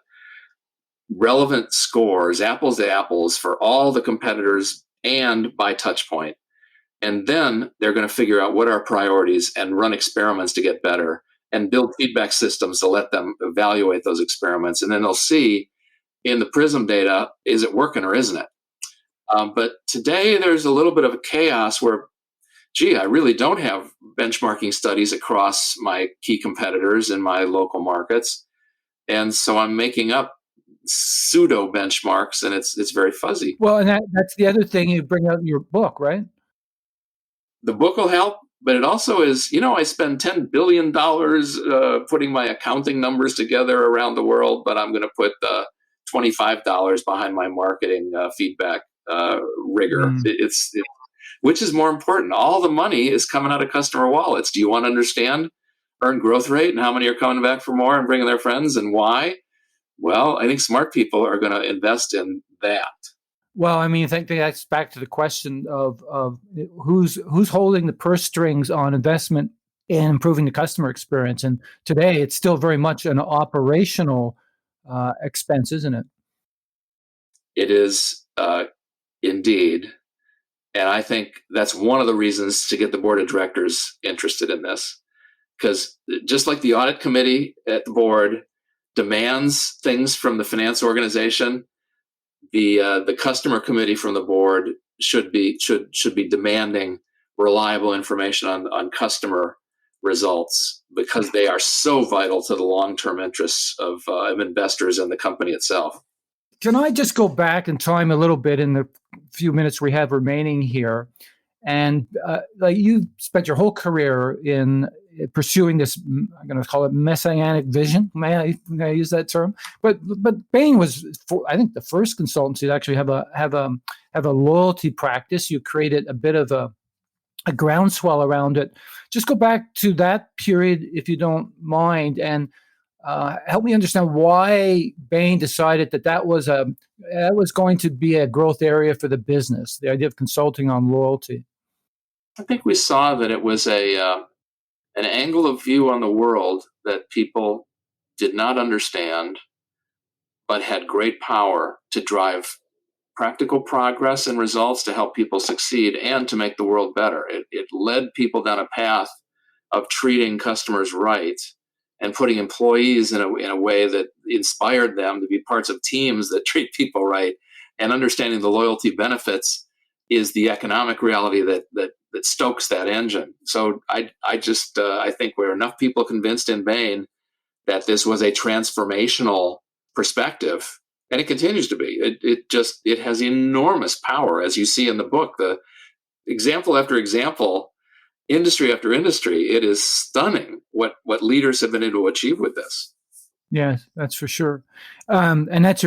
relevant scores, apples to apples, for all the competitors and by touch point. And then they're going to figure out what are priorities and run experiments to get better and build feedback systems to let them evaluate those experiments. And then they'll see in the Prism data, is it working or isn't it? But today there's a little bit of a chaos where, gee, I really don't have benchmarking studies across my key competitors in my local markets. And so I'm making up pseudo benchmarks, and it's very fuzzy. Well, and that's the other thing you bring out in your book, right? The book will help, but it also is, I spend $10 billion putting my accounting numbers together around the world, but I'm going to put $25 behind my marketing feedback rigor. Which is more important? All the money is coming out of customer wallets. Do you want to understand earned growth rate and how many are coming back for more and bringing their friends and why? Well, I think smart people are going to invest in that. Well, I mean, I think that's back to the question of who's holding the purse strings on investment in improving the customer experience. And today, it's still very much an operational expense, isn't it? It is indeed. And I think that's one of the reasons to get the board of directors interested in this. Because just like the audit committee at the board demands things from the finance organization, the customer committee from the board should be demanding reliable information on customer results, because they are so vital to the long-term interests of investors and the company itself. Can I just go back in time a little bit in the few minutes we have remaining here? And like, you spent your whole career in pursuing this, I'm going to call it messianic vision. May I use that term? But Bain was, I think, the first consultancy to actually have a loyalty practice. You created a bit of a groundswell around it. Just go back to that period, if you don't mind, and help me understand why Bain decided that was going to be a growth area for the business. The idea of consulting on loyalty. I think we saw that it was an angle of view on the world that people did not understand, but had great power to drive practical progress and results to help people succeed and to make the world better. It led people down a path of treating customers right and putting employees in a way that inspired them to be parts of teams that treat people right, and understanding the loyalty benefits is the economic reality that stokes that engine. So I think we're enough people convinced in Bain that this was a transformational perspective, and it continues to be. It has enormous power, as you see in the book. The example after example, industry after industry, it is stunning what leaders have been able to achieve with this. Yes, that's for sure, and that's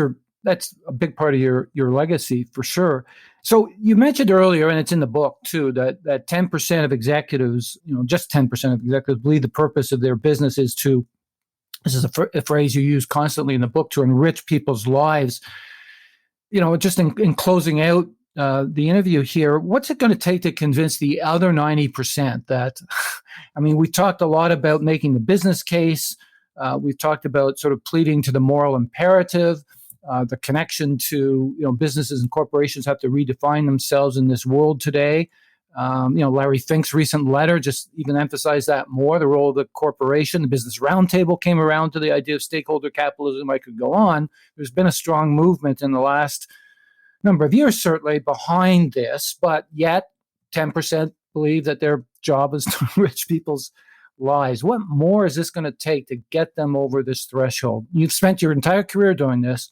a big part of your legacy for sure. So you mentioned earlier, and it's in the book too, that 10% of executives, just 10% of executives believe the purpose of their business is to, this is a phrase you use constantly in the book, to enrich people's lives. Just in closing out the interview here, what's it going to take to convince the other 90% that, I mean, we talked a lot about making the business case. We've talked about sort of pleading to the moral imperative. The connection to businesses and corporations have to redefine themselves in this world today. Larry Fink's recent letter just even emphasized that more, the role of the corporation. The Business Roundtable came around to the idea of stakeholder capitalism. I could go on. There's been a strong movement in the last number of years, certainly, behind this, but yet 10% believe that their job is to enrich people's lives. What more is this going to take to get them over this threshold? You've spent your entire career doing this.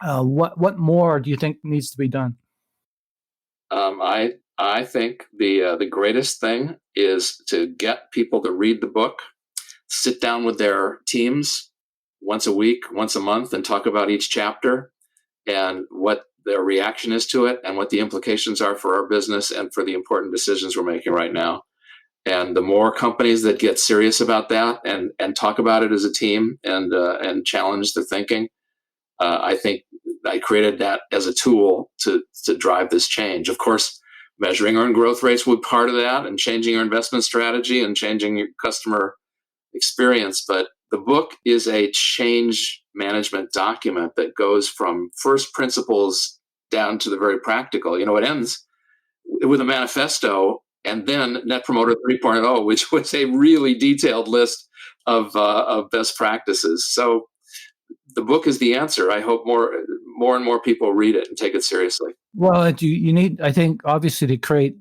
What more do you think needs to be done? I think the greatest thing is to get people to read the book, sit down with their teams, once a week, once a month, and talk about each chapter and what their reaction is to it and what the implications are for our business and for the important decisions we're making right now. And the more companies that get serious about that and talk about it as a team and challenge their thinking, I think I created that as a tool to drive this change. Of course, measuring earned growth rates would be part of that, and changing your investment strategy and changing your customer experience. But the book is a change management document that goes from first principles down to the very practical. It ends with a manifesto and then Net Promoter 3.0, which was a really detailed list of best practices. So the book is the answer. I hope more and more people read it and take it seriously. Well, you need, I think, obviously to create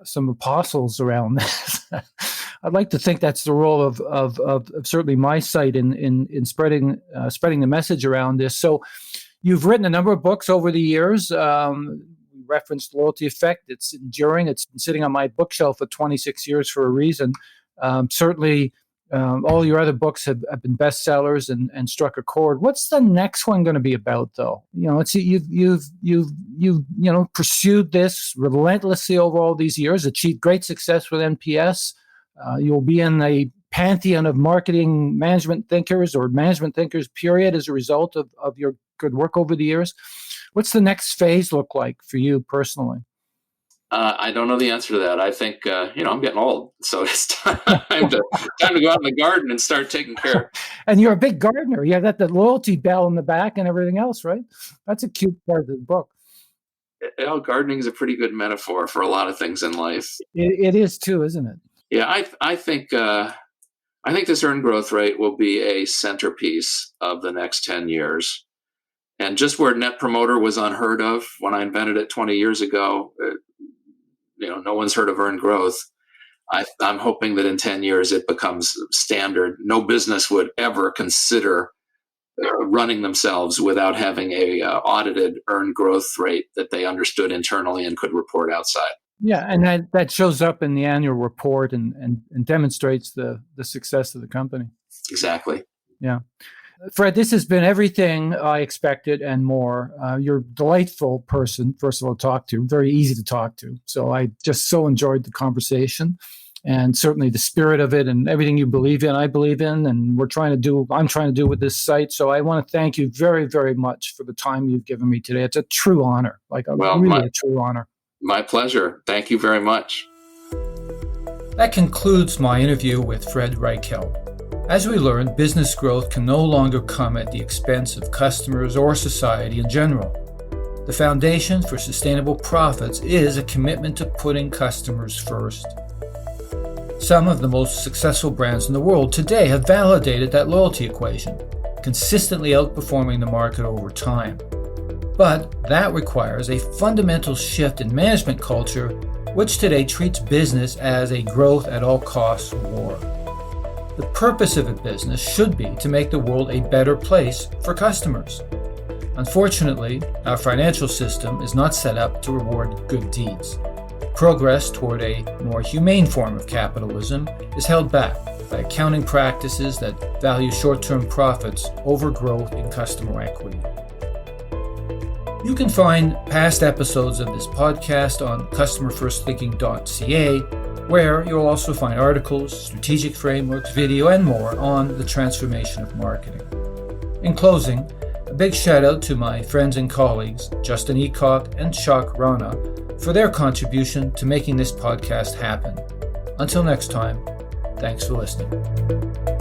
some apostles around this. I'd like to think that's the role of certainly my site in spreading the message around this. So you've written a number of books over the years. We referenced Loyalty Effect. It's enduring. It's been sitting on my bookshelf for 26 years for a reason. Certainly, all your other books have been bestsellers and struck a chord. What's the next one going to be about, though? You've pursued this relentlessly over all these years, achieved great success with NPS. You'll be in a pantheon of marketing management thinkers or management thinkers, period, as a result of your good work over the years. What's the next phase look like for you personally? I don't know the answer to that. I think, I'm getting old, so it's time to go out in the garden and start taking care. And you're a big gardener. You got the loyalty bell in the back and everything else, right? That's a cute part of the book. Gardening is a pretty good metaphor for a lot of things in life. It is too, isn't it? Yeah, I think this earned growth rate will be a centerpiece of the next 10 years. And just where Net Promoter was unheard of when I invented it 20 years ago, no one's heard of earned growth. I'm hoping that in 10 years it becomes standard. No business would ever consider running themselves without having a audited earned growth rate that they understood internally and could report outside. Yeah, and that shows up in the annual report and demonstrates the success of the company. Exactly. Yeah. Fred, this has been everything I expected and more. You're a delightful person, first of all, to talk to, very easy to talk to. So I just so enjoyed the conversation, and certainly the spirit of it and everything you believe in, I believe in, and I'm trying to do with this site. So I want to thank you very, very much for the time you've given me today. It's a true honor, a true honor. My pleasure. Thank you very much. That concludes my interview with Fred Reichheld. As we learned, business growth can no longer come at the expense of customers or society in general. The foundation for sustainable profits is a commitment to putting customers first. Some of the most successful brands in the world today have validated that loyalty equation, consistently outperforming the market over time. But that requires a fundamental shift in management culture, which today treats business as a growth at all costs war. The purpose of a business should be to make the world a better place for customers. Unfortunately, our financial system is not set up to reward good deeds. Progress toward a more humane form of capitalism is held back by accounting practices that value short-term profits over growth in customer equity. You can find past episodes of this podcast on customerfirstthinking.ca, where you'll also find articles, strategic frameworks, video, and more on the transformation of marketing. In closing, a big shout out to my friends and colleagues, Justin Eacock and Shak Rana, for their contribution to making this podcast happen. Until next time, thanks for listening.